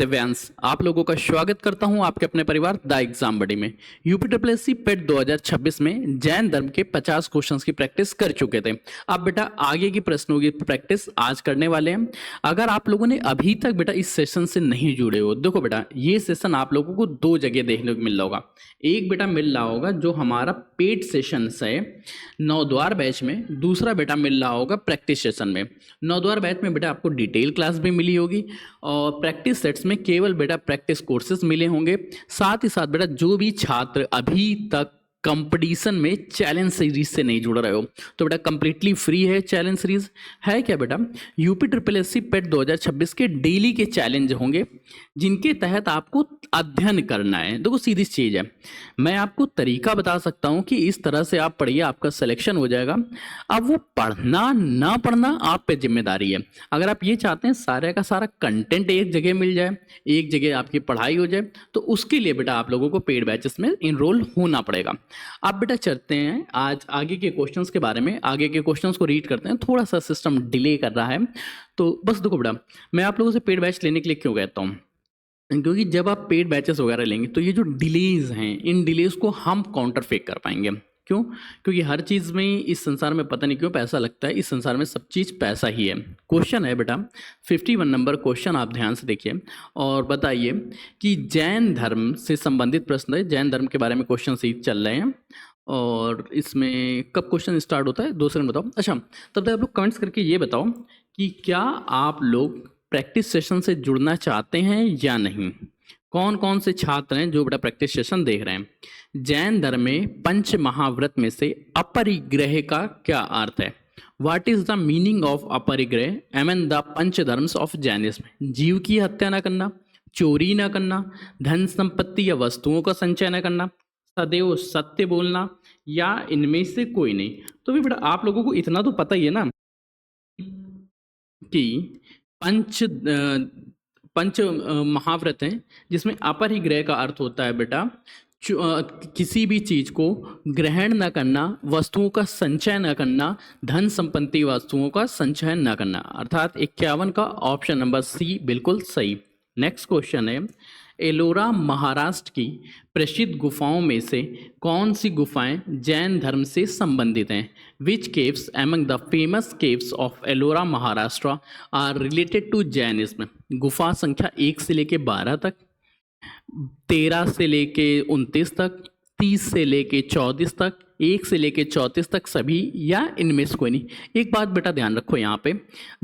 दिव्यांश, आप लोगों का स्वागत करता हूं आपके अपने परिवार द एग्जाम बडी में। यूपी ट्रिपल एस सी पेट 2026 में जैन धर्म के 50 क्वेश्चंस की प्रैक्टिस कर चुके थे। अब बेटा आगे की प्रश्नों की प्रैक्टिस आज करने वाले हैं। अगर आप लोगों ने अभी तक बेटा इस सेशन से नहीं जुड़े हो, देखो बेटा ये सेशन आप लोगों को दो जगह देखने को मिल रहा होगा। एक बेटा मिल रहा होगा जो हमारा पेड सेशन है नौद्वार बैच में, दूसरा बेटा मिल रहा होगा प्रैक्टिस सेशन में। नौद्वार बैच में बेटा आपको डिटेल क्लास भी मिली होगी और प्रैक्टिस सेट्स में केवल बेटा प्रैक्टिस कोर्सेज मिले होंगे। साथ ही साथ बेटा जो भी छात्र अभी तक कंपटीशन में चैलेंज सीरीज से नहीं जुड़ रहे हो तो बेटा कंप्लीटली फ्री है। चैलेंज सीरीज है क्या बेटा? यूपी ट्रिपल एस सी पेट 2026 के डेली के चैलेंज होंगे जिनके तहत आपको अध्ययन करना है। देखो सीधी चीज है, मैं आपको तरीका बता सकता हूं कि इस तरह से आप पढ़िए, आपका सिलेक्शन हो जाएगा। अब वो पढ़ना ना पढ़ना आप पे जिम्मेदारी है। अगर आप ये चाहते हैं सारे का सारा कंटेंट एक जगह मिल जाए, एक जगह आपकी पढ़ाई हो जाए, तो उसके लिए बेटा आप लोगों को पेड बैचेस में इनरोल होना पड़ेगा। अब बेटा चलते हैं आज आगे के क्वेश्चंस के बारे में। आगे के क्वेश्चंस को रीड करते हैं। थोड़ा सा सिस्टम डिले कर रहा है तो बस देखो बेटा, मैं आप लोगों से पेड बैच लेने के लिए क्यों कहता हूँ, क्योंकि जब आप पेड बैचेस वगैरह लेंगे तो ये जो डिलेज हैं इन डिलेज को हम काउंटर फेक कर पाएंगे। क्यों? क्योंकि हर चीज़ में इस संसार में पता नहीं क्यों पैसा लगता है, इस संसार में सब चीज़ पैसा ही है। क्वेश्चन है बेटा 51 नंबर क्वेश्चन, आप ध्यान से देखिए और बताइए कि जैन धर्म से संबंधित प्रश्न है। जैन धर्म के बारे में क्वेश्चन ही चल रहे हैं और इसमें कब क्वेश्चन स्टार्ट होता है 2 सेकंड बताओ। अच्छा, तब तक आप लोग कमेंट्स करके ये बताओ कि क्या आप लोग प्रैक्टिस सेशन से जुड़ना चाहते हैं या नहीं। कौन कौन से छात्र हैं जो बेटा प्रैक्टिस सेशन देख रहे हैं? जैन धर्म में पंच महाव्रत में से अपरिग्रह का क्या अर्थ है? What is the meaning of aparigraha among the panch dharmas of Jainism? जीव की हत्या ना करना, चोरी ना करना, धन संपत्ति या वस्तुओं का संचय न करना, सदैव सत्य बोलना, या इनमें से कोई नहीं। तो भी बेटा आप लोगों को इतना तो पता ही है ना कि पंच महाव्रत हैं जिसमें अपरिग्रह का अर्थ होता है बेटा किसी भी चीज को ग्रहण न करना, वस्तुओं का संचय न करना, धन संपत्ति वस्तुओं का संचय न करना। अर्थात 51 का ऑप्शन नंबर सी बिल्कुल सही। नेक्स्ट क्वेश्चन है, एलोरा महाराष्ट्र की प्रसिद्ध गुफाओं में से कौन सी गुफाएं जैन धर्म से संबंधित हैं? Which caves among the famous caves of Ellora Maharashtra are related to Jainism? गुफा संख्या 1 से लेके 12 तक, 13 से लेके 29 तक, 30 से लेके 34 तक, 1 से लेके 34 तक सभी, या इनमें से कोई नहीं। एक बात बेटा ध्यान रखो यहाँ पे,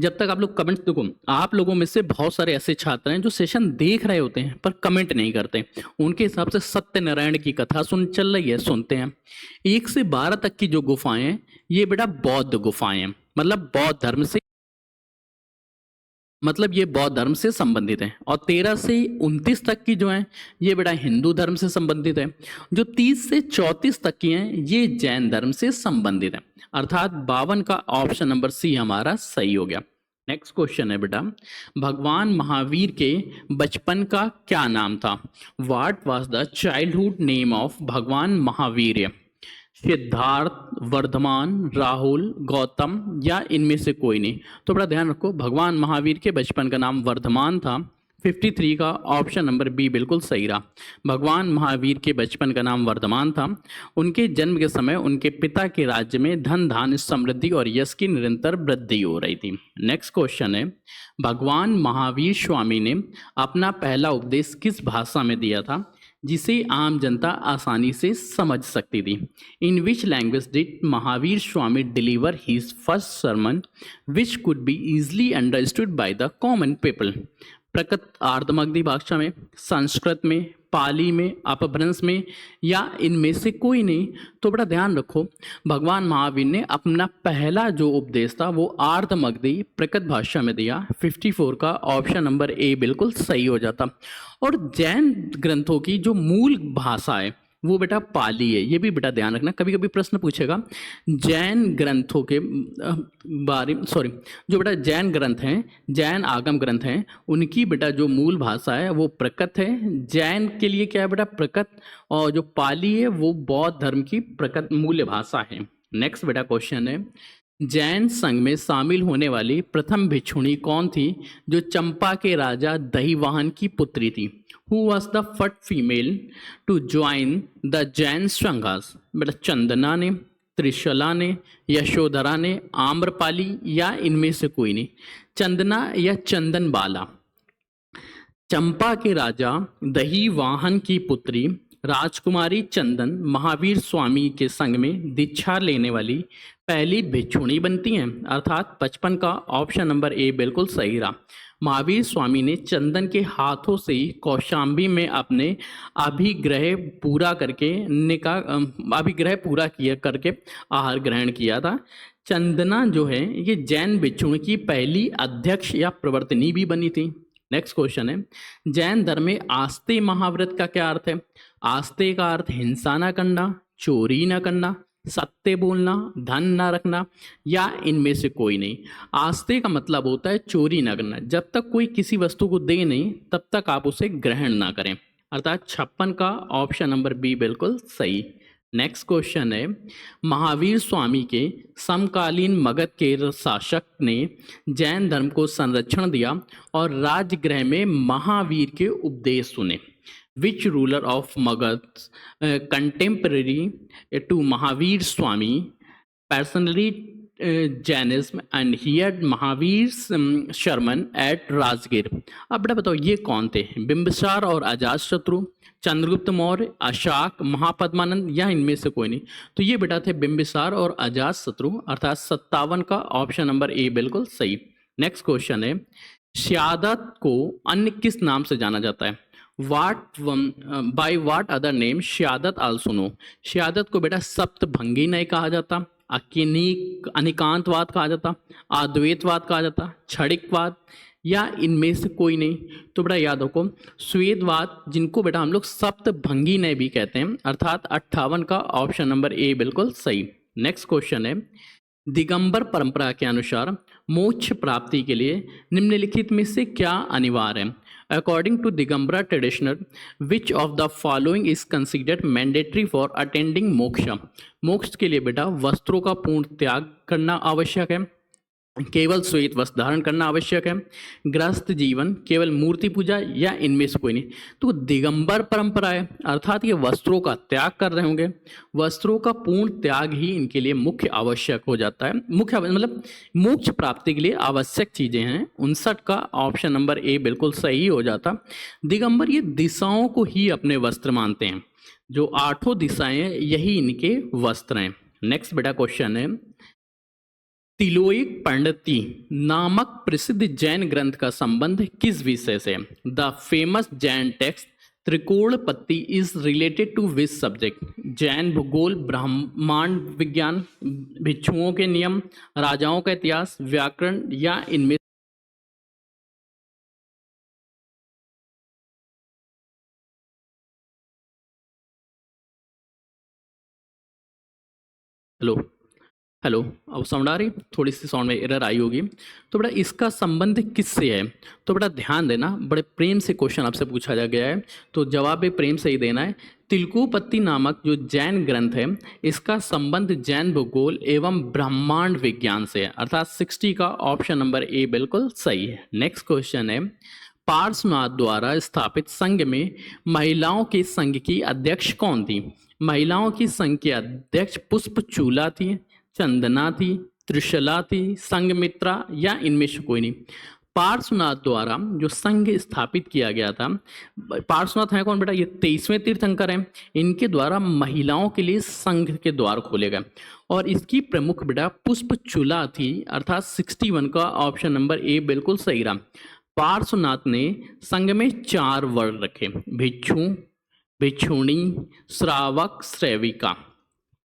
जब तक आप लोग कमेंट्स देखो, आप लोगों में से बहुत सारे ऐसे छात्र हैं जो सेशन देख रहे होते हैं पर कमेंट नहीं करते। उनके हिसाब से सत्यनारायण की कथा चल रही है, सुनते हैं। 1 से 12 तक की जो गुफाएं हैं ये बेटा बौद्ध गुफाएं हैं, मतलब बौद्ध धर्म से, मतलब ये बौद्ध धर्म से संबंधित है। और 13 से 29 तक की जो है ये बेटा हिंदू धर्म से संबंधित है। जो 30 से 34 तक की हैं ये जैन धर्म से संबंधित है। अर्थात 52 का ऑप्शन नंबर सी हमारा सही हो गया। नेक्स्ट क्वेश्चन है बेटा, भगवान महावीर के बचपन का क्या नाम था? What was the childhood name of भगवान महावीर? सिद्धार्थ, वर्धमान, राहुल, गौतम, या इनमें से कोई नहीं। तो बड़ा ध्यान रखो, भगवान महावीर के बचपन का नाम वर्धमान था। 53 का ऑप्शन नंबर बी बिल्कुल सही रहा। भगवान महावीर के बचपन का नाम वर्धमान था। उनके जन्म के समय उनके पिता के राज्य में धन धान्य समृद्धि और यश की निरंतर वृद्धि हो रही थी। नेक्स्ट क्वेश्चन है, भगवान महावीर स्वामी ने अपना पहला उपदेश किस भाषा में दिया था जिसे आम जनता आसानी से समझ सकती थी? In which language did Mahavir Swami deliver his first sermon which could be easily understood by the common people? Prakrit Ardhamagadhi भाषा में, संस्कृत में, पाली में, अपभ्रंश में, या इनमें से कोई नहीं। तो बड़ा ध्यान रखो, भगवान महावीर ने अपना पहला जो उपदेश था वो आर्दमगधी प्रकृत भाषा में दिया। 54 का ऑप्शन नंबर ए बिल्कुल सही हो जाता। और जैन ग्रंथों की जो मूल भाषा है वो बेटा पाली है। ये भी बेटा ध्यान रखना, कभी कभी प्रश्न पूछेगा जैन ग्रंथों के बारे में, सॉरी, जो बेटा जैन ग्रंथ हैं, जैन आगम ग्रंथ हैं, उनकी बेटा जो मूल भाषा है वो प्रकृत है। जैन के लिए क्या है बेटा? प्रकृत। और जो पाली है वो बौद्ध धर्म की प्रकृत मूल्य भाषा है। नेक्स्ट बेटा क्वेश्चन है, जैन संघ में शामिल होने वाली प्रथम भिक्षुणी कौन थी जो चंपा के राजा दहीवाहन की पुत्री थी? Who was the first female to join the Jain sanghas? बेटा चंदना ने, त्रिशला ने, यशोधरा ने, आम्रपाली या इनमें से कोई नहीं? चंदना या चंदन बाला। चंपा के राजा दहीवाहन की पुत्री राजकुमारी चंदन महावीर स्वामी के संग में दीक्षा लेने वाली पहली भिक्षुणी बनती हैं, अर्थात 55 का ऑप्शन नंबर ए बिल्कुल सही रहा। महावीर स्वामी ने चंदन के हाथों से ही कौशाम्बी में अपने अभिग्रह पूरा किया करके आहार ग्रहण किया था। चंदना जो है ये जैन भिक्षुणी की पहली अध्यक्ष या प्रवर्तनी भी बनी थी। नेक्स्ट क्वेश्चन है, जैन धर्म में आस्ते महाव्रत का क्या अर्थ है? आस्ते का अर्थ हिंसा न करना, चोरी न करना, सत्य बोलना, धन न रखना या इनमें से कोई नहीं। आस्ते का मतलब होता है चोरी न करना। जब तक कोई किसी वस्तु को दे नहीं तब तक आप उसे ग्रहण ना करें, अर्थात 56 का ऑप्शन नंबर बी बिल्कुल सही। नेक्स्ट क्वेश्चन है, महावीर स्वामी के समकालीन मगध के शासक ने जैन धर्म को संरक्षण दिया और राजगृह में महावीर के उपदेश सुने। Which ruler of Magadh contemporary to Mahavir Swami personally Jainism and hear Mahavir sermon at Rajgir? अब बेटा बताओ ये कौन थे? बिंबिसार और अजातशत्रु, चंद्रगुप्त मौर्य, अशाक, महापद्मानंद या इनमें से कोई नहीं? तो ये बेटा थे बिंबिसार और अजातशत्रु, अर्थात 57 का ऑप्शन नंबर ए बिल्कुल सही। नेक्स्ट क्वेश्चन है, श्यादत को अन्य किस नाम से जाना जाता है? By what other name Syadvad also know? Syadvad को बेटा सप्तभंगी नहीं कहा जाता, अनिकांतवाद कहा जाता, अद्वैतवाद कहा जाता, क्षणिकवाद या इनमें से कोई नहीं? तो बेटा याद रखो स्वेदवाद, जिनको बेटा हम लोग सप्तभंगी ने भी कहते हैं, अर्थात 58 का ऑप्शन नंबर ए बिल्कुल सही। नेक्स्ट क्वेश्चन है, दिगंबर परंपरा के अनुसार मोक्ष प्राप्ति के लिए निम्नलिखित में से क्या अनिवार्य है? According to Digambara traditional which of the following is considered mandatory for attending मोक्ष? मोक्ष के लिए बेटा वस्त्रों का पूर्ण त्याग करना आवश्यक है, केवल श्वेत वस्त्र धारण करना आवश्यक है, गृहस्थ जीवन, केवल मूर्ति पूजा या इनमें से कोई नहीं? तो दिगंबर परंपरा है, अर्थात ये वस्त्रों का त्याग कर रहे होंगे। वस्त्रों का पूर्ण त्याग ही इनके लिए मुख्य आवश्यक हो जाता है। मुख्य मतलब मोक्ष प्राप्ति के लिए आवश्यक चीज़ें हैं। 59 का ऑप्शन नंबर ए बिल्कुल सही हो जाता। दिगंबर ये दिशाओं को ही अपने वस्त्र मानते हैं, जो 8 दिशाएं यही इनके वस्त्र हैं। नेक्स्ट बेटा क्वेश्चन है, तिलोइक पंडिती नामक प्रसिद्ध जैन ग्रंथ का संबंध किस विषय से? The famous Jain text Trikonapatti is related to which subject? Jain भूगोल, ब्रह्मांड विज्ञान, भिक्षुओं के नियम, राजाओं का इतिहास, व्याकरण या इनमें? हेलो हेलो, अब साउंड आ रही? थोड़ी सी साउंड में एरर आई होगी। तो बेटा इसका संबंध किससे है? तो बेटा ध्यान देना, बड़े प्रेम से क्वेश्चन आपसे पूछा जा गया है, तो जवाब भी प्रेम से ही देना है। तिलकुपत्ति नामक जो जैन ग्रंथ है, इसका संबंध जैन भूगोल एवं ब्रह्मांड विज्ञान से है, अर्थात 60 का ऑप्शन नंबर ए बिल्कुल सही है। नेक्स्ट क्वेश्चन है, पार्श्वनाथ द्वारा स्थापित संघ में महिलाओं के संघ की अध्यक्ष कौन थी? महिलाओं की संघ की अध्यक्ष पुष्पचूला थी, चंदना थी, त्रिशला थी, संघमित्रा या इनमें से कोई नहीं? पार्श्वनाथ द्वारा जो संघ स्थापित किया गया था, पार्श्वनाथ है कौन बेटा? ये 23वें तीर्थंकर हैं। इनके द्वारा महिलाओं के लिए संघ के द्वार खोले गए और इसकी प्रमुख बेटा पुष्पचूला थी, अर्थात 61 का ऑप्शन नंबर ए बिल्कुल सही रहा। पार्श्वनाथ ने संघ में 4 वर्ण रखे, भिक्षु, भिक्षुणी, श्रावक, श्रैविका।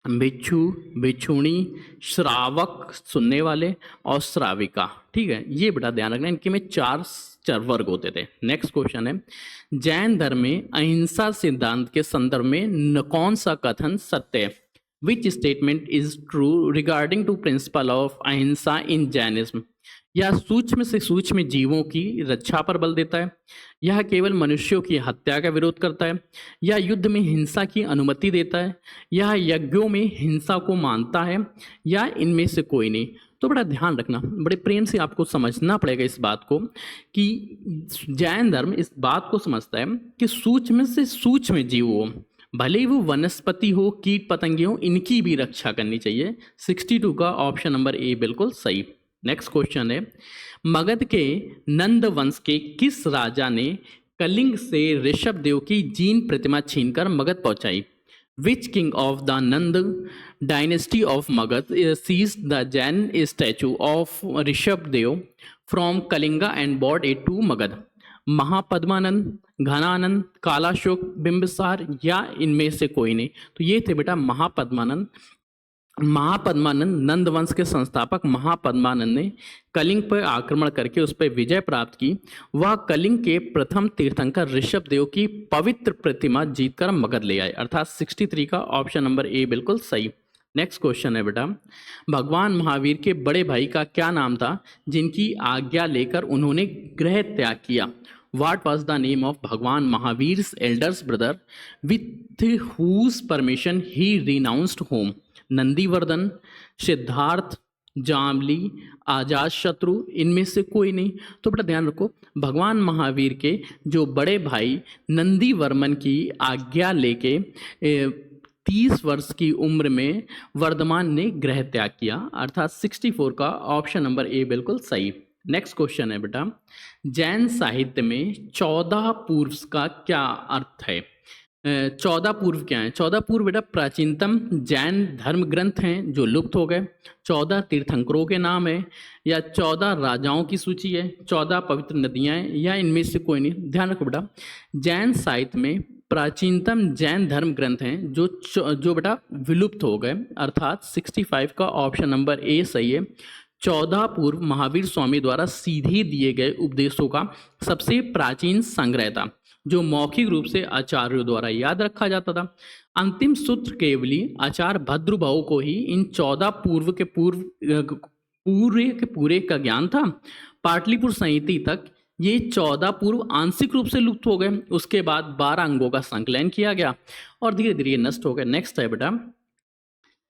भिक्षु, भिक्षुणी, श्रावक सुनने वाले और श्राविका, ठीक है, ये बेटा ध्यान रखना, इनके में 4 वर्ग होते थे। नेक्स्ट क्वेश्चन है, जैन धर्म में अहिंसा सिद्धांत के संदर्भ में कौन सा कथन सत्य है? Which statement is true regarding to principle of ahimsa in Jainism? यह सूक्ष्म से सूक्ष्म जीवों की रक्षा पर बल देता है, यह केवल मनुष्यों की हत्या का विरोध करता है, यह युद्ध में हिंसा की अनुमति देता है, यह यज्ञों में हिंसा को मानता है, या इनमें से कोई नहीं। तो बड़ा ध्यान रखना, बड़े प्रेम से आपको समझना पड़ेगा इस बात को कि जैन धर्म इस बात को समझता है कि सूक्ष्म से सूक्ष्म जीव हो, भले ही वो वनस्पति हो, कीट पतंगे हो, इनकी भी रक्षा करनी चाहिए। 62 का ऑप्शन नंबर ए बिल्कुल सही। नेक्स्ट क्वेश्चन है, मगध के नंद वंश के किस राजा ने कलिंग से ऋषभ देव की जीन प्रतिमा छीनकर मगध पहुंचाई? Which king of the Nanda dynasty of Magadh seized the Jain statue of Rishabh Dev from Kalinga and brought it to Magadh? Mahapadmananda, Ghanananda, Kalashoka, Bimbisara, या इनमें से कोई नहीं। तो ये थे बेटा महापद्मानंद। महापद्मानंद, नंद वंश के संस्थापक महापद्मानंद ने कलिंग पर आक्रमण करके उस पर विजय प्राप्त की। वह कलिंग के प्रथम तीर्थंकर ऋषभ देव की पवित्र प्रतिमा जीतकर मगध ले आए, अर्थात 63 का ऑप्शन नंबर ए बिल्कुल सही। नेक्स्ट क्वेश्चन है बेटा, भगवान महावीर के बड़े भाई का क्या नाम था जिनकी आज्ञा लेकर उन्होंने गृह त्याग किया? What was the name of भगवान महावीर's eldest brother with whose permission he renounced home? Nandivardhan, Siddharth, जामली, आजाद शत्रु, इनमें से कोई नहीं। तो बेटा ध्यान रखो, भगवान महावीर के जो बड़े भाई नंदीवर्मन की आज्ञा लेके 30 वर्ष की उम्र में वर्धमान ने गृह त्याग किया, अर्थात 64 का ऑप्शन नंबर ए बिल्कुल सही। नेक्स्ट क्वेश्चन है बेटा, जैन साहित्य में 14 पूर्व का क्या अर्थ है? 14 पूर्व क्या है? 14 पूर्व बेटा प्राचीनतम जैन धर्म ग्रंथ हैं जो लुप्त हो गए, 14 तीर्थंकरों के नाम है, या 14 राजाओं की सूची है, 14 पवित्र नदियां हैं, या इनमें से कोई नहीं। ध्यान रखो बेटा, जैन साहित्य में प्राचीनतम जैन धर्म ग्रंथ हैं जो बेटा विलुप्त हो गए, अर्थात 65 का ऑप्शन नंबर ए सही है। 14 पूर्व महावीर स्वामी द्वारा सीधे दिए गए उपदेशों का सबसे प्राचीन संग्रह था जो मौखिक रूप से आचार्यों द्वारा याद रखा जाता था। अंतिम सूत्र केवली आचार्य भद्रभाव को ही इन 14 पूर्व के पूरे का ज्ञान था। पाटलिपुत्र संहिता तक ये 14 पूर्व आंशिक रूप से लुप्त हो गए, उसके बाद 12 अंगों का संकलन किया गया और धीरे धीरे ये नष्ट हो गए। नेक्स्ट है बेटा,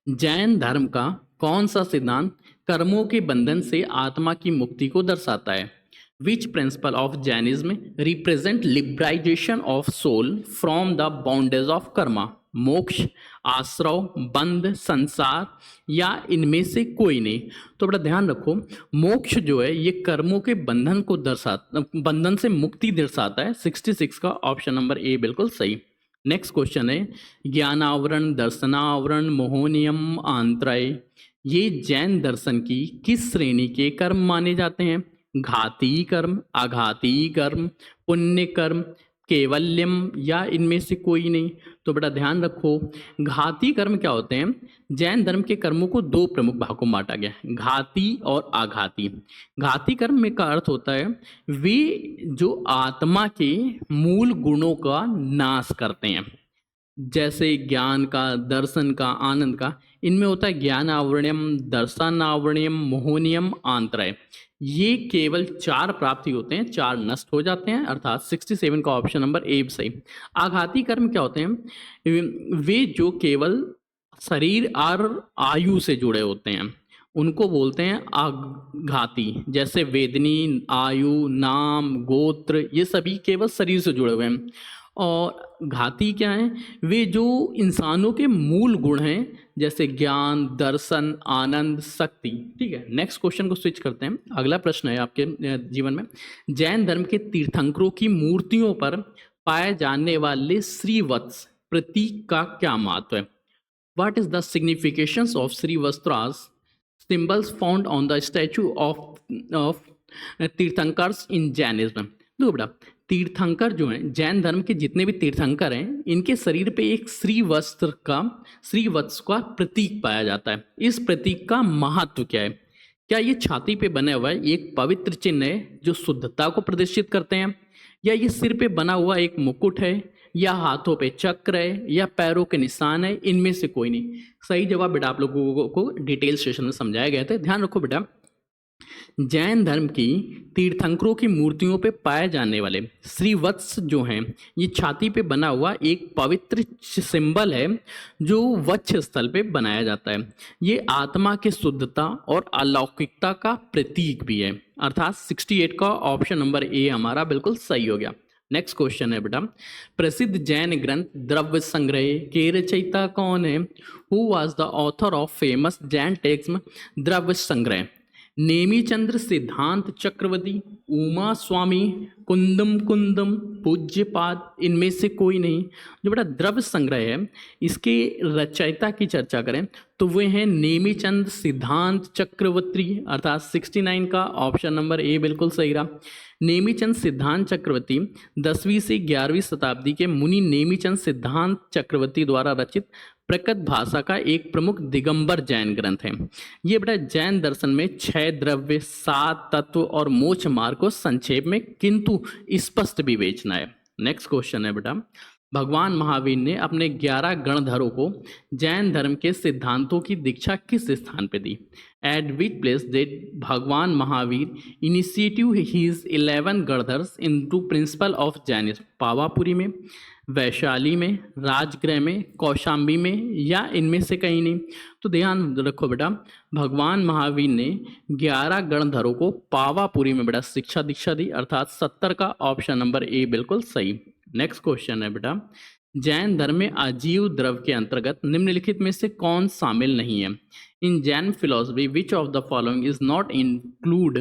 जैन धर्म का कौन सा सिद्धांत कर्मों के बंधन से आत्मा की मुक्ति को दर्शाता है? Which principle of Jainism represent liberalization of soul from the bondage of karma? Moksha, आश्रव, बंध, संसार, या इनमें से कोई नहीं। तो बड़ा ध्यान रखो, मोक्ष जो है ये कर्मों के बंधन को बंधन से मुक्ति दर्शाता है। 66 का ऑप्शन नंबर ए बिल्कुल सही। नेक्स्ट क्वेश्चन है, ज्ञानावरण, दर्शनावरण, मोहनियम, आंतराय, ये जैन दर्शन की किस श्रेणी के कर्म माने जाते हैं? घाती कर्म, आघाती कर्म, पुण्य कर्म, केवल्यम, या इनमें से कोई नहीं। तो बड़ा ध्यान रखो, घाती कर्म क्या होते हैं? जैन धर्म के कर्मों को दो प्रमुख भागों में बांटा गया है, घाती और आघाती। घाती कर्म में का अर्थ होता है वे जो आत्मा के मूल गुणों का नाश करते हैं, जैसे ज्ञान का, दर्शन का, आनंद का। इनमें होता है ज्ञान आवरणयम, दर्शन आवरणयम, मोहनियम, आंतराय। ये केवल 4 प्राप्ति होते हैं, 4 नष्ट हो जाते हैं, अर्थात 67 का ऑप्शन नंबर ए सही। आघाती कर्म क्या होते हैं? वे जो केवल शरीर और आयु से जुड़े होते हैं उनको बोलते हैं आघाती, जैसे वेदनी, आयु, नाम, गोत्र, ये सभी केवल शरीर से जुड़े हुए हैं। और घाती क्या है? वे जो इंसानों के मूल गुण हैं, जैसे ज्ञान, दर्शन, आनंद, शक्ति। ठीक है, नेक्स्ट क्वेश्चन को स्विच करते हैं। अगला प्रश्न है आपके जीवन में, जैन धर्म के तीर्थंकरों की मूर्तियों पर पाए जाने वाले श्रीवत्स प्रतीक का क्या महत्व है? What is the significance of Sri Vastras symbols found on the statue of tirthankaras in Jainism? देखो बेटा, तीर्थंकर जो हैं, जैन धर्म के जितने भी तीर्थंकर हैं, इनके शरीर पे एक श्रीवत्स का प्रतीक पाया जाता है। इस प्रतीक का महत्व क्या है? क्या ये छाती पे बना हुआ है एक पवित्र चिन्ह है जो शुद्धता को प्रदर्शित करते हैं, या ये सिर पे बना हुआ एक मुकुट है, या हाथों पे चक्र है, या पैरों के निशान है? इनमें से कोई नहीं। सही जवाब बेटा आप लोगों को डिटेल सेशन में समझाया गया था। ध्यान रखो बेटा, जैन धर्म की तीर्थंकरों की मूर्तियों पे पाए जाने वाले श्रीवत्स जो हैं, ये छाती पे बना हुआ एक पवित्र सिंबल है जो वक्ष स्थल पे बनाया जाता है। ये आत्मा की शुद्धता और अलौकिकता का प्रतीक भी है। अर्थात 68 का ऑप्शन नंबर ए हमारा बिल्कुल सही हो गया। नेक्स्ट क्वेश्चन है बेटा, प्रसिद्ध जैन ग्रंथ द्रव्य संग्रह के रचयिता कौन है? Who was the author of famous Jain text द्रव्य संग्रह? नेमीचंद्र सिद्धांत चक्रवर्ती, उमा स्वामी, कुंदम कुंदम, पूज्यपाद, इनमें से कोई नहीं। जो बड़ा द्रव्य संग्रह है, इसके रचयिता की चर्चा करें तो वे हैं नेमीचंद सिद्धांत चक्रवर्ती। अर्थात 69 का ऑप्शन नंबर ए बिल्कुल सही रहा। नेमीचंद सिद्धांत चक्रवर्ती 10वीं से 11वीं शताब्दी के मुनि नेमीचंद सिद्धांत चक्रवर्ती द्वारा रचित प्रकृत भाषा का एक प्रमुख दिगंबर जैन ग्रंथ है। ये बेटा जैन दर्शन में 6 द्रव्य, 7 तत्व और मोक्ष मार्ग को संक्षेप में किंतु स्पष्ट विवेचना है। नेक्स्ट क्वेश्चन है बेटा, भगवान महावीर ने अपने 11 गणधरों को जैन धर्म के सिद्धांतों की दीक्षा किस स्थान पे दी? At which place did Bhagwan Mahavir initiative his 11 ganadharas into principle of Jainism? Pawapuri में, वैशाली में, राजगृह में, कौशाम्बी में, या इनमें से कहीं नहीं? तो ध्यान रखो बेटा, भगवान महावीर ने 11 गणधरों को पावापुरी में बेटा शिक्षा दीक्षा दी। अर्थात 70 का ऑप्शन नंबर ए बिल्कुल सही। नेक्स्ट क्वेश्चन है बेटा, जैन धर्म में आजीव द्रव्य के अंतर्गत निम्नलिखित में से कौन शामिल नहीं है? In Jain philosophy which of the following is not include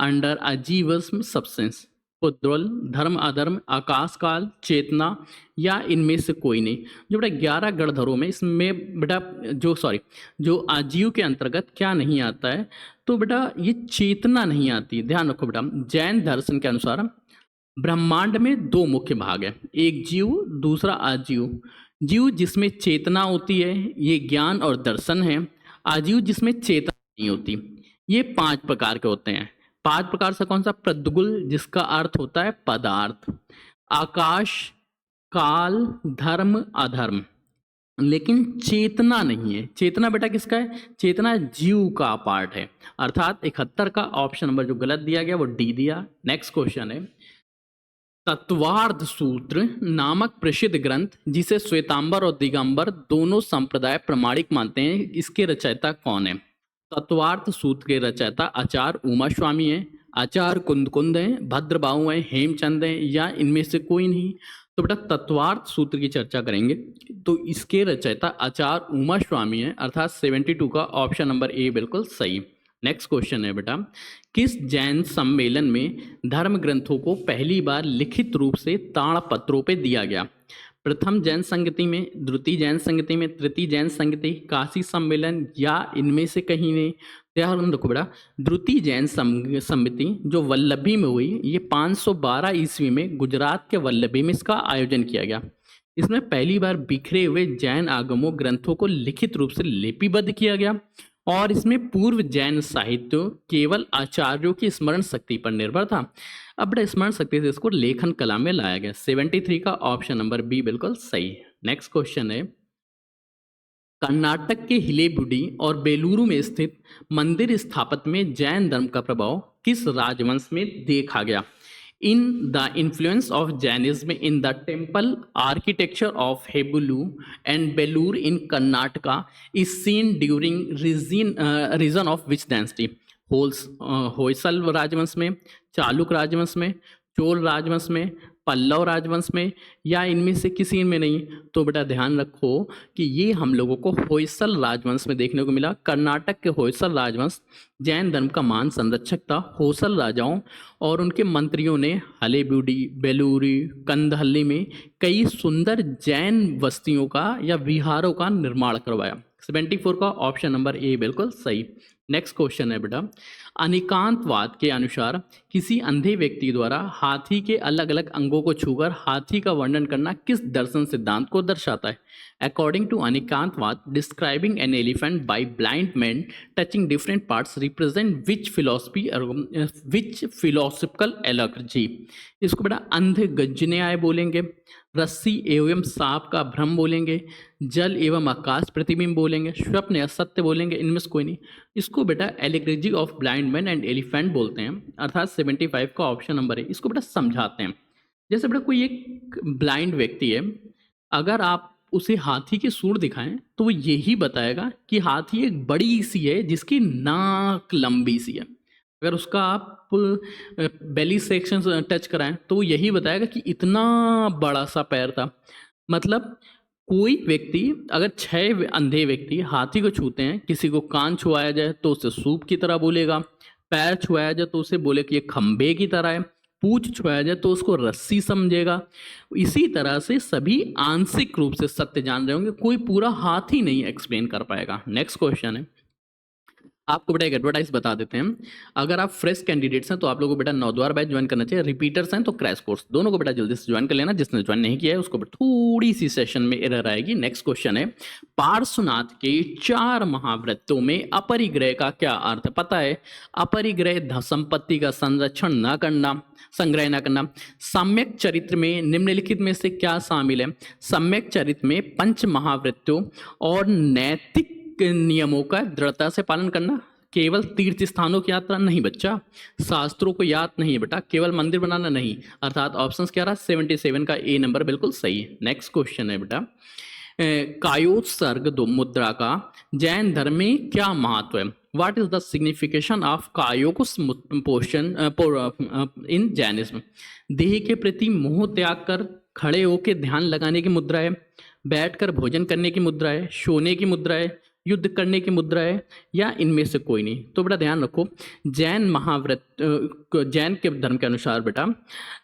under आजीवस्म सब्सटेंस? पुद्रल, धर्म अधर्म, आकाश काल, चेतना, या इनमें से कोई नहीं? जो बेटा 11 गणधरों में इसमें बेटा जो आजीव के अंतर्गत क्या नहीं आता है? तो बेटा ये चेतना नहीं आती। ध्यान रखो बेटा, जैन दर्शन के अनुसार ब्रह्मांड में 2 मुख्य भाग है, एक जीव दूसरा आजीव। जीव जिसमें चेतना होती है ये ज्ञान और दर्शन है। आजीव जिसमें चेतना नहीं होती। ये 5 प्रकार के होते हैं। 5 प्रकार से कौन सा? प्रद्गुल जिसका अर्थ होता है पदार्थ, आकाश, काल, धर्म, अधर्म, लेकिन चेतना नहीं है। चेतना बेटा किसका है? चेतना जीव का पार्ट है। अर्थात 71 का ऑप्शन नंबर जो गलत दिया गया वो डी दिया। नेक्स्ट क्वेश्चन है, तत्वार्थ सूत्र नामक प्रसिद्ध ग्रंथ जिसे श्वेतांबर और दिगंबर दोनों संप्रदाय प्रमाणिक मानते हैं, इसके रचयिता कौन है? तत्वार्थ सूत्र के रचयिता आचार्य उमा स्वामी हैं, आचार्य कुंद हैं, भद्रबाहु हैं, हेमचंद हैं, या इनमें से कोई नहीं? तो बेटा तत्वार्थ सूत्र की चर्चा करेंगे तो इसके रचयिता आचार्य उमा स्वामी हैं। अर्थात 72 का ऑप्शन नंबर ए बिल्कुल सही। नेक्स्ट क्वेश्चन है बेटा, किस जैन सम्मेलन में धर्म ग्रंथों को पहली बार लिखित रूप से ताड़पत्रों पे दिया गया? प्रथम जैन संगति में, द्वितीय जैन संगति में, तृतीय जैन संगति, काशी सम्मेलन, या इनमें से कहीं नहीं? ध्यान रखो बेटा, द्वितीय जैन समिति जो वल्लभी में हुई, ये 512 ईस्वी में गुजरात के वल्लभी में इसका आयोजन किया गया। इसमें पहली बार बिखरे हुए जैन आगमों ग्रंथों को लिखित रूप से लिपिबद्ध किया गया और इसमें पूर्व जैन साहित्य केवल आचार्यों की स्मरण शक्ति पर निर्भर था। अब बेटा स्मरण शक्ति से इसको लेखन कला में लाया गया। 73 का ऑप्शन नंबर बी बिल्कुल सही। नेक्स्ट क्वेश्चन है, कर्नाटक के हिलेबुडी और बेलूरू में स्थित मंदिर स्थापत्य में जैन धर्म का प्रभाव किस राजवंश में देखा गया? In the influence of Jainism in the temple architecture of Hebulu and Belur in Karnataka is seen during reign of which dynasty? Hoysala राजवंश में, चालुक राजवंश में, चोल राजवंश में, पल्लव राजवंश में, या इनमें से किसी में नहीं? तो बेटा ध्यान रखो कि ये हम लोगों को होयसल राजवंश में देखने को मिला। कर्नाटक के होयसल राजवंश जैन धर्म का महान संरक्षक था। होयसल राजाओं और उनके मंत्रियों ने हलेबुडी, बेलूरी, कंदहल्ली में कई सुंदर जैन बस्तियों का या विहारों का निर्माण करवाया। 74 का ऑप्शन नंबर ए बिल्कुल सही। नेक्स्ट क्वेश्चन है बेटा, अनिकांतवाद के अनुसार किसी अंधे व्यक्ति द्वारा हाथी के अलग अलग अंगों को छूकर हाथी का वर्णन करना किस दर्शन सिद्धांत को दर्शाता है? According to Anekantavad, describing an elephant by blind man touching different parts represent which philosophical allergy? इसको बेटा अंध गजन्याय बोलेंगे। रस्सी एवं सांप का भ्रम बोलेंगे, जल एवं आकाश प्रतिबिंब बोलेंगे, स्वप्न या सत्य बोलेंगे, इनमें से कोई नहीं। इसको बेटा allegory of blind man and elephant बोलते हैं, अर्थात 75 का ऑप्शन नंबर है। इसको बेटा समझाते हैं। जैसे बेटा कोई एक ब्लाइंड व्यक्ति है, अगर आप उसे हाथी की सूंड दिखाएं तो वो यही बताएगा कि हाथी एक बड़ी सी है जिसकी नाक लंबी सी है। अगर उसका आप बेली सेक्शन टच कराएं तो वो यही बताएगा कि इतना बड़ा सा पैर था। मतलब कोई व्यक्ति, अगर 6 अंधे व्यक्ति हाथी को छूते हैं, किसी को कान छुआया जाए तो उसे सूप की तरह बोलेगा, पैर छुआया जाए तो उसे बोले कि ये खंबे की तरह है, पूंछ छुआया जाए तो उसको रस्सी समझेगा। इसी तरह से सभी आंशिक रूप से सत्य जान रहे होंगे, कोई पूरा हाथ ही नहीं एक्सप्लेन कर पाएगा। नेक्स्ट क्वेश्चन है, आपको बेटा एक एडवर्टाइज बता देते हैं। अगर आप फ्रेश कैंडिडेट्स हैं तो आप लोगों को बेटा 9 द्वार बैच ज्वाइन करना चाहिए, रिपीटर्स हैं तो क्रैश कोर्स, दोनों को बेटा जल्दी से ज्वाइन कर लेना। जिसने ज्वाइन नहीं किया है उसको थोड़ी सी सेशन में एरर आएगी। नेक्स्ट क्वेश्चन है, पार्श्वनाथ के 4 महाव्रतों में अपरिग्रह का क्या अर्थ पता है? अपरिग्रह संपत्ति का संरक्षण न करना, संग्रह न करना। सम्यक चरित्र में निम्नलिखित में से क्या शामिल है? सम्यक चरित्र में पंच महावृत्तों और नैतिक नियमों का दृढ़ता से पालन करना। केवल तीर्थ स्थानों की यात्रा नहीं बच्चा, शास्त्रों को याद नहीं है बेटा, केवल मंदिर बनाना नहीं। अर्थात ऑप्शन क्या रहा? 77 का ए नंबर बिल्कुल सही है। नेक्स्ट क्वेश्चन है बेटा, कायोत्सर्ग दो मुद्रा का जैन धर्म में क्या महत्व है? What is the signification of कायोकुस पोषण इन जैनिज्म? देह के प्रति मोह त्याग कर खड़े होकर ध्यान लगाने की मुद्रा है, बैठकर भोजन करने की मुद्रा है, सोने की मुद्रा है, युद्ध करने की मुद्रा है, या इनमें से कोई नहीं? तो बेटा ध्यान रखो, जैन महाव्रत जैन के धर्म के अनुसार बेटा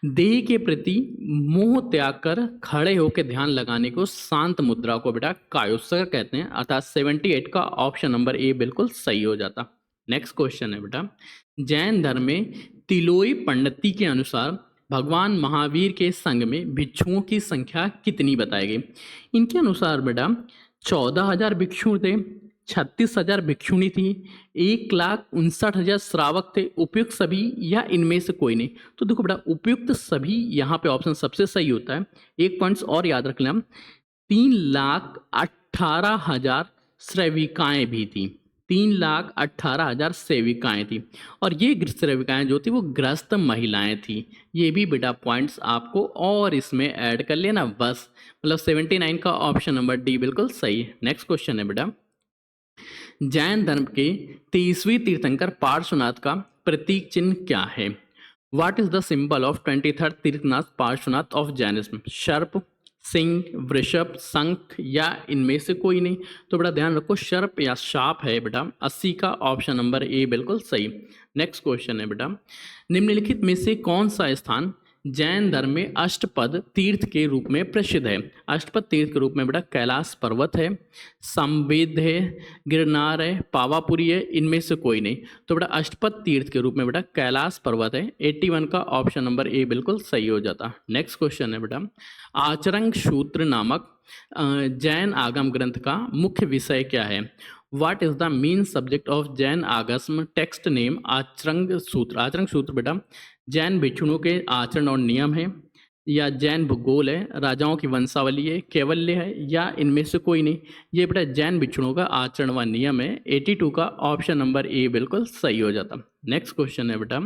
देह के प्रति मोह त्याग कर खड़े होकर ध्यान लगाने को शांत मुद्रा को बेटा कायोत्सर्ग कहते हैं, अर्थात 78 का ऑप्शन नंबर ए बिल्कुल सही हो जाता। नेक्स्ट क्वेश्चन है बेटा, जैन धर्म में तिलोई पंडिती के अनुसार भगवान महावीर के संग में भिक्षुओं की संख्या कितनी बताई गई? इनके अनुसार बेटा 14,000 भिक्षु थे, 36,000 भिक्षुणी थी, 1,59,000 श्रावक थे, उपयुक्त सभी या इनमें से कोई नहीं? तो देखो बेटा उपयुक्त सभी यहाँ पे ऑप्शन सबसे सही होता है। एक पॉइंट्स और याद रख लें, 3,18,000 श्रविकाएं भी थी, 3,18,000 सेविकाएं थी, और ये सेविकाएं जो थी वो ग्रस्त महिलाएं थी। ये भी बेटा पॉइंट्स आपको और इसमें ऐड कर लेना बस, मतलब 79 का ऑप्शन नंबर डी बिल्कुल सही है। नेक्स्ट क्वेश्चन है बेटा, जैन धर्म के 23वें तीर्थंकर पार्श्वनाथ का प्रतीक चिन्ह क्या है? What is the symbol of 23rd Tirthnath Parshvanath of Jainism? सर्प, सिंह, वृषभ, शंख, या इनमें से कोई नहीं? तो बेटा ध्यान रखो, सर्प या साप है बेटा, 80 का ऑप्शन नंबर ए बिल्कुल सही। नेक्स्ट क्वेश्चन है बेटा, निम्नलिखित में से कौन सा स्थान जैन धर्म में अष्टपद तीर्थ के रूप में प्रसिद्ध है? अष्टपद तीर्थ के रूप में बेटा कैलाश पर्वत है, संवेद है, गिरनार है, पावापुरी है, इनमें से कोई नहीं? तो बेटा अष्टपद तीर्थ के रूप में बेटा कैलाश पर्वत है, 81 का ऑप्शन नंबर ए बिल्कुल सही हो जाता। नेक्स्ट क्वेश्चन है बेटा, आचरंग सूत्र नामक जैन आगम ग्रंथ का मुख्य विषय क्या है? What is the main subject of Jain आगम टेक्स्ट नेम आचरंग सूत्र? आचरंग सूत्र बेटा जैन भिक्षुओं के आचरण और नियम है, या जैन भूगोल है, राजाओं की वंशावली है, कैवल्य है, या इनमें से कोई नहीं? ये बेटा जैन भिक्षुओं का आचरण व नियम है, 82 का ऑप्शन नंबर ए बिल्कुल सही हो जाता। नेक्स्ट क्वेश्चन है बेटा,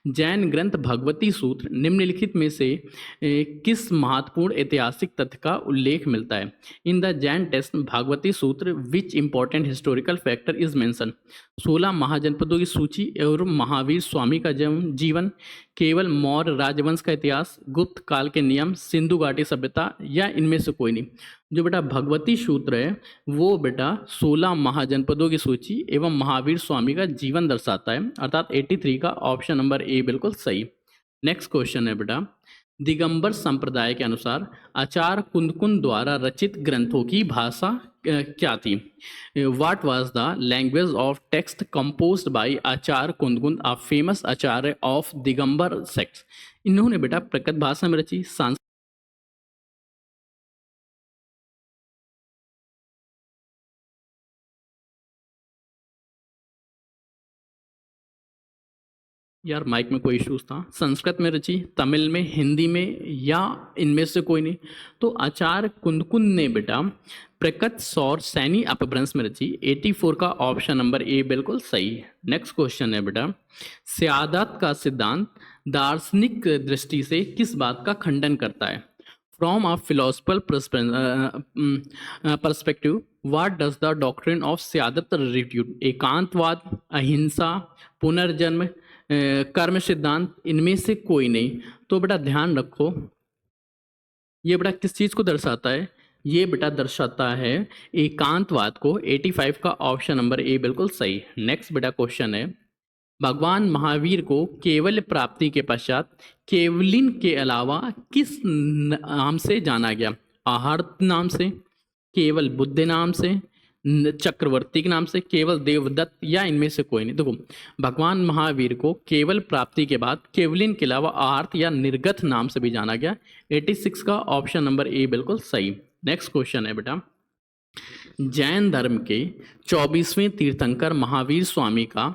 जैन ग्रंथ भगवती सूत्र निम्नलिखित में से किस महत्वपूर्ण ऐतिहासिक तथ्य का उल्लेख मिलता है? In the Jain text Bhagavati Sutra which important historical factor is mention? 16 महाजनपदों की सूची और महावीर स्वामी का जीवन, केवल मौर्य राजवंश का इतिहास, गुप्त काल के नियम, सिंधु घाटी सभ्यता, या इनमें से कोई नहीं? जो बेटा भगवती सूत्र है वो बेटा 16 महाजनपदों की सूची एवं महावीर स्वामी का जीवन दर्शाता है, अर्थात 83 का ऑप्शन नंबर ए बिल्कुल सही। नेक्स्ट क्वेश्चन है बेटा, दिगंबर संप्रदाय के अनुसार आचार्य कुंदकुंद द्वारा रचित ग्रंथों की भाषा क्या थी? What was the language of text composed bye Acharya Kundkund, a famous Acharya of Digambar sect? इन्होंने बेटा प्रकट भाषा में रची, यार माइक में कोई इश्यूज था। संस्कृत में रची, तमिल में, हिंदी में, या इनमें से कोई नहीं? तो आचार्य कुंदकुंद ने बेटा प्रकट सौर सैनी अपभ्रंश में रची। 84 का ऑप्शन नंबर ए बिल्कुल सही है। नेक्स्ट क्वेश्चन है बेटा, स्यादत का सिद्धांत दार्शनिक दृष्टि से किस बात का खंडन करता है? From a philosophical perspective, what does the doctrine of स्यादत refute? एकांतवाद, अहिंसा, पुनर्जन्म, कर्म सिद्धांत, इनमें से कोई नहीं? तो बेटा ध्यान रखो, ये बेटा किस चीज़ को दर्शाता है? ये बेटा दर्शाता है एकांतवाद को। 85 का ऑप्शन नंबर ए बिल्कुल सही। नेक्स्ट बेटा क्वेश्चन है, भगवान महावीर को केवल प्राप्ति के पश्चात केवलिन के अलावा किस नाम से जाना गया? आहार्त नाम से, केवल बुद्ध नाम से, चक्रवर्ती के नाम से, केवल देवदत्त, या इनमें से कोई नहीं? देखो, भगवान महावीर को केवल प्राप्ति के बाद केवलिन के अलावा आहार्त या निर्गत नाम से भी जाना गया। 86 का ऑप्शन नंबर ए बिल्कुल सही। नेक्स्ट क्वेश्चन है बेटा, जैन धर्म के 24वें तीर्थंकर महावीर स्वामी का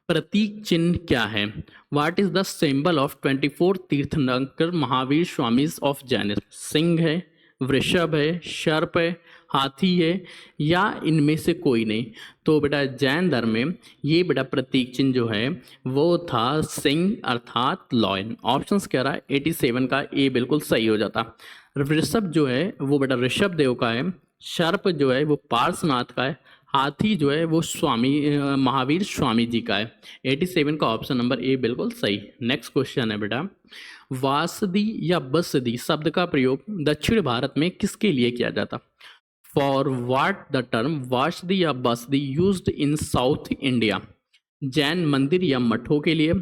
प्रतीक चिन्ह क्या है? What is the symbol of 24 तीर्थंकर महावीर स्वामी ऑफ जैनिज्म? सिंह है, वृषभ है, सर्प है, हाथी है, या इनमें से कोई नहीं? तो बेटा जैन धर्म में ये बेटा प्रतीक चिन्ह जो है वो था सिंह अर्थात लॉयन। ऑप्शंस कह रहा है 87 का ए बिल्कुल सही हो जाता। वृषभ जो है वो बेटा ऋषभ देव का है, सर्प जो है वो पार्श्वनाथ का है, हाथी जो है वो महावीर स्वामी जी का है। 87 का ऑप्शन नंबर ए बिल्कुल सही। नेक्स्ट क्वेश्चन है बेटा, वासदी या बसदी शब्द का प्रयोग दक्षिण भारत में किसके लिए किया जाता? फॉर व्हाट द टर्म वासदी या Basadi used in south India? Jain मंदिर या मठों के लिए,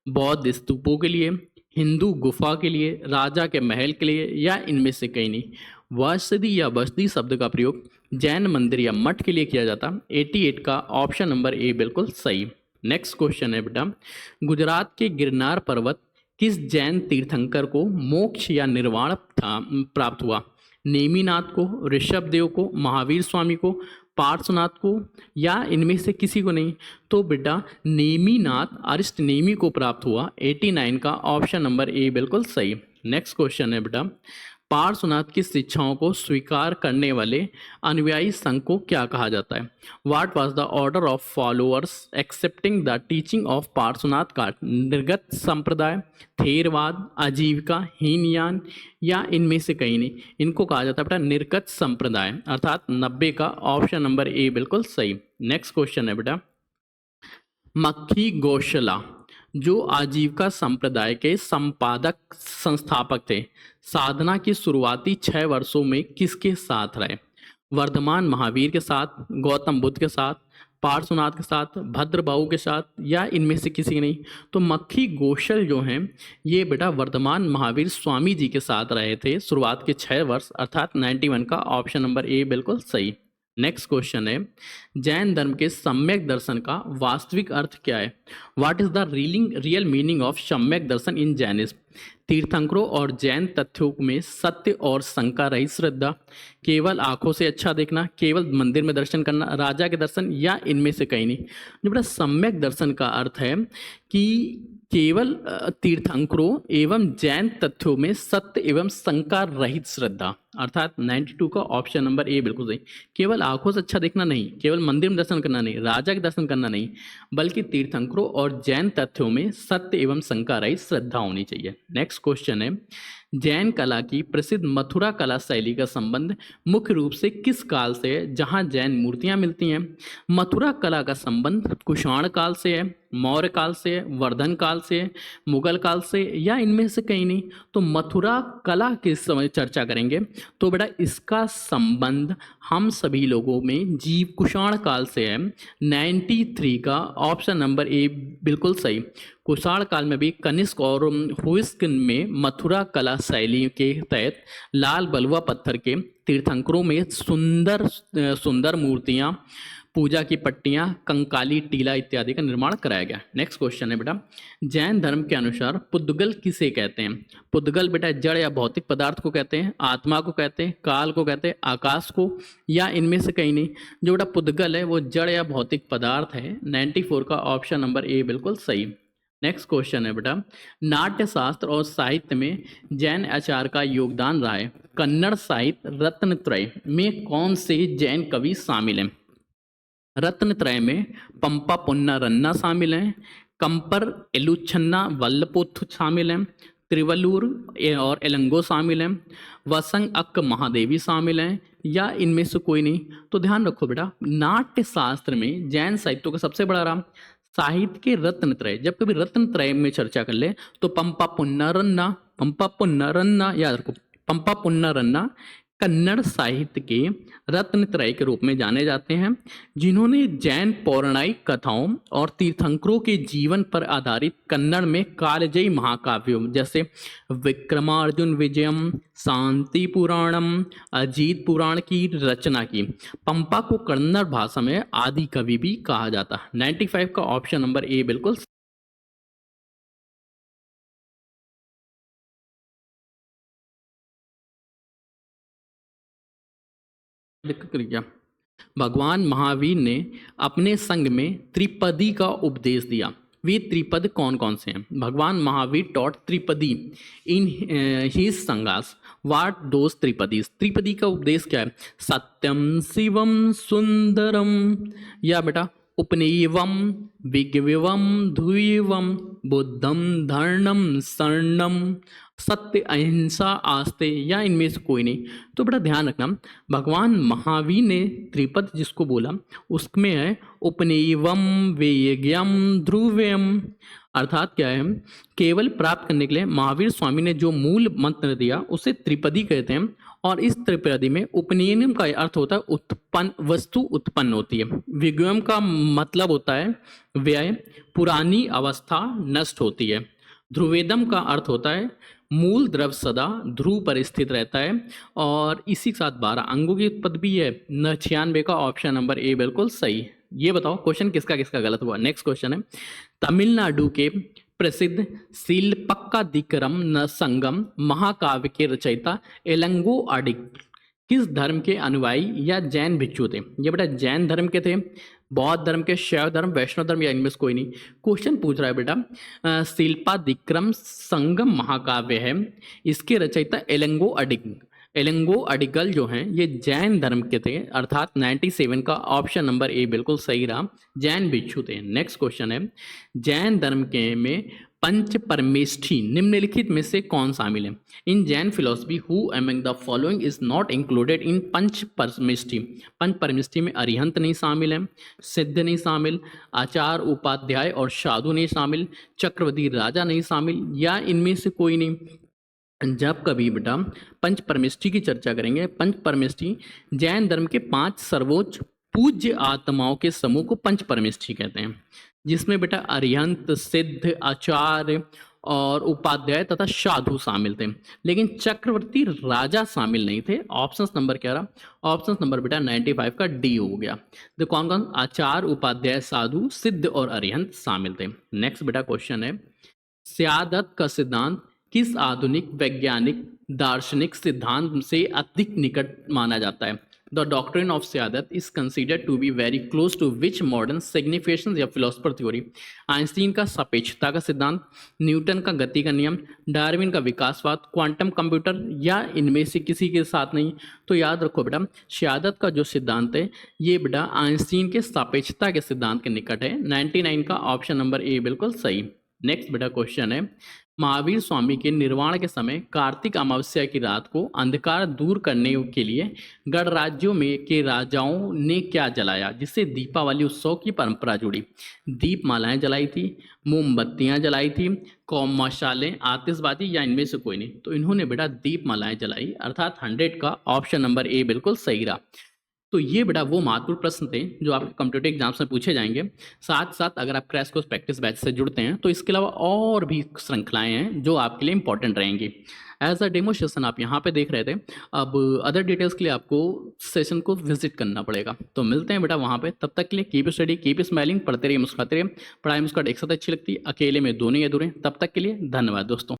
बौद्ध स्तूपों के लिए, हिंदू गुफा के लिए, राजा के महल के लिए, या इनमें से कहीं नहीं? वासदी या बसदी शब्द का प्रयोग जैन मंदिर या मठ के लिए किया जाता। 88 का ऑप्शन नंबर ए बिल्कुल सही। नेक्स्ट क्वेश्चन है बेटा, गुजरात के गिरनार पर्वत किस जैन तीर्थंकर को मोक्ष या निर्वाण प्राप्त हुआ? नेमिनाथ को, ऋषभ देव को, महावीर स्वामी को, पार्श्वनाथ को, या इनमें से किसी को नहीं? तो बेटा नेमिनाथ अरिष्ट नेमी को प्राप्त हुआ। 89 का ऑप्शन नंबर ए बिल्कुल सही। नेक्स्ट क्वेश्चन है बेटा, पार्श्वनाथ की शिक्षाओं को स्वीकार करने वाले अनुयायी संघ को क्या कहा जाता है? What was the order of followers accepting the teaching of Parshvanath का? निर्गत संप्रदाय, थेरवाद, आजीविका, हीनयान, या इनमें से कहीं नहीं? इनको कहा जाता है बेटा निर्गत संप्रदाय, अर्थात 90 का ऑप्शन नंबर ए बिल्कुल सही। नेक्स्ट क्वेश्चन है बेटा, मक्खी गौशाला जो आजीविका संप्रदाय के संपादक संस्थापक थे, साधना की शुरुआती 6 वर्षों में किसके साथ रहे? वर्धमान महावीर के साथ, गौतम बुद्ध के साथ, पार्श्वनाथ के साथ, भद्रबाहु के साथ, या इनमें से किसी के नहीं? तो मक्खी गौशल जो हैं ये बेटा वर्धमान महावीर स्वामी जी के साथ रहे थे शुरुआत के 6 वर्ष, अर्थात 91 का ऑप्शन नंबर ए बिल्कुल सही। नेक्स्ट क्वेश्चन है, जैन धर्म के सम्यक दर्शन का वास्तविक अर्थ क्या है? What is the real meaning of सम्यक दर्शन इन जैनिज्म? तीर्थंकरों और जैन तथ्यों में सत्य और शंका रहित श्रद्धा, केवल आंखों से अच्छा देखना, केवल मंदिर में दर्शन करना, राजा के दर्शन, या इनमें से कहीं नहीं? जो बड़ा सम्यक दर्शन का अर्थ है कि केवल तीर्थंकरों एवं जैन तथ्यों में सत्य एवं शंका रहित श्रद्धा, अर्थात 92 का ऑप्शन नंबर ए बिल्कुल सही। केवल आंखों से अच्छा देखना नहीं, केवल मंदिर में दर्शन करना नहीं, राजा के दर्शन करना नहीं, बल्कि तीर्थंकरों और जैन तथ्यों में सत्य एवं शंका रहित श्रद्धा होनी चाहिए। नेक्स्ट क्वेश्चन है, जैन कला की प्रसिद्ध मथुरा कला शैली का संबंध मुख्य रूप से किस काल से है जहां जैन मूर्तियां मिलती हैं? मथुरा कला का संबंध कुषाण काल से है, मौर्य काल से है, वर्धन काल से है, मुगल काल से, या इनमें से कहीं नहीं? तो मथुरा कला के समय चर्चा करेंगे तो बेटा इसका संबंध हम सभी लोगों में जीव कुषाण काल से है। 93 का ऑप्शन नंबर ए बिल्कुल सही। कुषाण काल में भी कनिष्क और हुइस्क में मथुरा कला शैली के तहत लाल बलुआ पत्थर के तीर्थंकरों में सुंदर मूर्तियां, पूजा की पट्टियां, कंकाली टीला इत्यादि का निर्माण कराया गया। नेक्स्ट क्वेश्चन है बेटा, जैन धर्म के अनुसार पुद्गल किसे कहते हैं? पुद्गल बेटा जड़ या भौतिक पदार्थ को कहते हैं, आत्मा को कहते हैं, काल को कहते हैं, आकाश को, या इनमें से कहीं नहीं? जो बेटा पुद्गल है वो जड़ या भौतिक पदार्थ है। 94 का ऑप्शन नंबर ए बिल्कुल सही। नेक्स्ट क्वेश्चन है बेटा, नाट्य शास्त्र और साहित्य में जैन आचार्य का योगदान रहा है। कन्नड़ साहित्य रत्नत्रय में कौन से जैन कवि शामिल हैं? रत्नत्रय में पंपा पुन्ना रन्ना शामिल हैं, कंपर एलुछन्ना वल्लपोथु शामिल हैं, त्रिवलूर और एलंगो शामिल हैं, वसंग अक्क महादेवी शामिल हैं, या इनमें से कोई नहीं? तो ध्यान रखो बेटा, नाट्य शास्त्र में जैन साहित्य का सबसे बड़ा रहा, साहित्य के रत्नत्रय। जब कभी रत्नत्रय में चर्चा कर ले तो पंपा पुन्ना रन्ना, पंपा पुन्ना रन्ना याद रखो, पंपा पुन्ना रन्ना कन्नड़ साहित्य के रत्नत्रय के रूप में जाने जाते हैं, जिन्होंने जैन पौराणिक कथाओं और तीर्थंकरों के जीवन पर आधारित कन्नड़ में कालजयी महाकाव्यों जैसे विक्रमार्जुन विजयम, शांति पुराणम, अजीत पुराण की रचना की। पंपा को कन्नड़ भाषा में आदि कवि भी कहा जाता है। 95 का ऑप्शन नंबर ए बिल्कुल क्या। भगवान महावीर ने अपने संग में त्रिपदी का उपदेश दिया। वे त्रिपद कौन कौन से हैं? Bhagwan Mahavir taught Tripadi in he sanghas. What those Tripadi? त्रिपदी का उपदेश क्या है? सत्यम शिवम सुंदरम, या बेटा उपनेयवम विज्ञवम ध्रुवम बुद्धम धर्णम शरणम, सत्य अहिंसा आस्ते, या इनमें से कोई नहीं? तो बड़ा ध्यान रखना, भगवान महावीर ने त्रिपद जिसको बोला उसमें है उपनेयवम वेयज्ञम ध्रुवम। अर्थात क्या है, केवल प्राप्त करने के लिए महावीर स्वामी ने जो मूल मंत्र दिया उसे त्रिपदी कहते हैं। और इस त्रिपदी में उपनयनम का अर्थ होता है उत्पन्न, वस्तु उत्पन्न होती है। विज्ञम का मतलब होता है व्यय, पुरानी अवस्था नष्ट होती है। ध्रुवेदम का अर्थ होता है मूल द्रव्य सदा ध्रुव पर स्थित रहता है। और इसी के साथ 12 अंगों की उत्पत्ति भी है। 96 का ऑप्शन नंबर ए बिल्कुल सही। ये बताओ क्वेश्चन किसका किसका गलत हुआ। नेक्स्ट क्वेश्चन है, तमिलनाडु के प्रसिद्ध शिल्पक्कादिकरम न संगम महाकाव्य के रचयिता एलंगो अडिग किस धर्म के अनुयायी या जैन भिक्षु थे? ये बेटा जैन धर्म के थे, बौद्ध धर्म के, शैव धर्म, वैष्णव धर्म, या इनमें से कोई नहीं? क्वेश्चन पूछ रहा है बेटा शिल्पादिक्रम संगम महाकाव्य है, इसके रचयिता एलंगो अडिग। एलंगो अडिगल जो हैं ये जैन धर्म के थे, अर्थात 97 का ऑप्शन नंबर ए बिल्कुल सही रहा, जैन भिक्षु थे। नेक्स्ट क्वेश्चन है, जैन धर्म के में पंच परमेष्ठी निम्नलिखित में से कौन शामिल है? In Jain philosophy who among the following is not included in Panch Parmeshthi? पंच परमेष्ठी में अरिहंत नहीं शामिल है, सिद्ध नहीं शामिल, आचार उपाध्याय और साधु नहीं शामिल, चक्रवर्ती राजा नहीं शामिल, या इनमें से कोई नहीं? जब कभी बेटा पंच परमेष्ठी की चर्चा करेंगे, पंच परमेष्ठी जैन धर्म के 5 सर्वोच्च पूज्य आत्माओं के समूह को पंच परमेष्ठी कहते हैं, जिसमें बेटा अरिहंत, सिद्ध, आचार्य और उपाध्याय तथा साधु शामिल थे, लेकिन चक्रवर्ती राजा शामिल नहीं थे। ऑप्शंस नंबर क्या रहा? ऑप्शंस नंबर बेटा 95 का डी हो गया। तो कौन कौन? आचार्य, उपाध्याय, साधु, सिद्ध और अरिहंत शामिल थे। नेक्स्ट बेटा क्वेश्चन है, स्यादत का सिद्धांत किस आधुनिक वैज्ञानिक दार्शनिक सिद्धांत से अधिक निकट माना जाता है? The doctrine of Syadvad is considered to be very close to which modern signification या फिलोसफर थ्योरी? आइंस्टीन का सापेक्षता का सिद्धांत, न्यूटन का गति का नियम, डार्विन का विकासवाद, क्वांटम कंप्यूटर, या इनमें से किसी के साथ नहीं? तो याद रखो बेटा स्यादत का जो सिद्धांत है ये बेटा आइंस्टीन के सापेक्षता के सिद्धांत के निकट है। 99 का ऑप्शन नंबर ए बिल्कुल सही। नेक्स्ट बेटा क्वेश्चन है, महावीर स्वामी के निर्वाण के समय कार्तिक अमावस्या की रात को अंधकार दूर करने के लिए गणराज्यों में के राजाओं ने क्या जलाया जिससे दीपावली उत्सव की परंपरा जुड़ी? दीपमालाएं जलाई थी, मोमबत्तियां जलाई थी, मशालें, आतिशबाजी, या इनमें से कोई नहीं? तो इन्होंने बेटा दीपमालाएं जलाई, अर्थात 100 का ऑप्शन नंबर ए बिल्कुल सही रहा। तो ये बेटा वो महत्वपूर्ण प्रश्न थे जो आपके कंप्यूटर एग्जाम्स में पूछे जाएंगे। साथ साथ अगर आप क्रैश कोर्स प्रैक्टिस बैच से जुड़ते हैं तो इसके अलावा और भी श्रृंखलाएं हैं जो आपके लिए इंपॉर्टेंट रहेंगी। एज अ डेमो सेशन आप यहाँ पे देख रहे थे, अब अदर डिटेल्स के लिए आपको सेशन को विजिट करना पड़ेगा। तो मिलते हैं बेटा वहाँ पे, तब तक के लिए कीप स्टडी, कीप स्माइलिंग, पढ़ते रहिए, मुस्कुराते रहिए। पढ़ाई मुस्कुराहट एक साथ अच्छी लगती है, अकेले में दोनों ही अधूरे। तब तक के लिए धन्यवाद दोस्तों।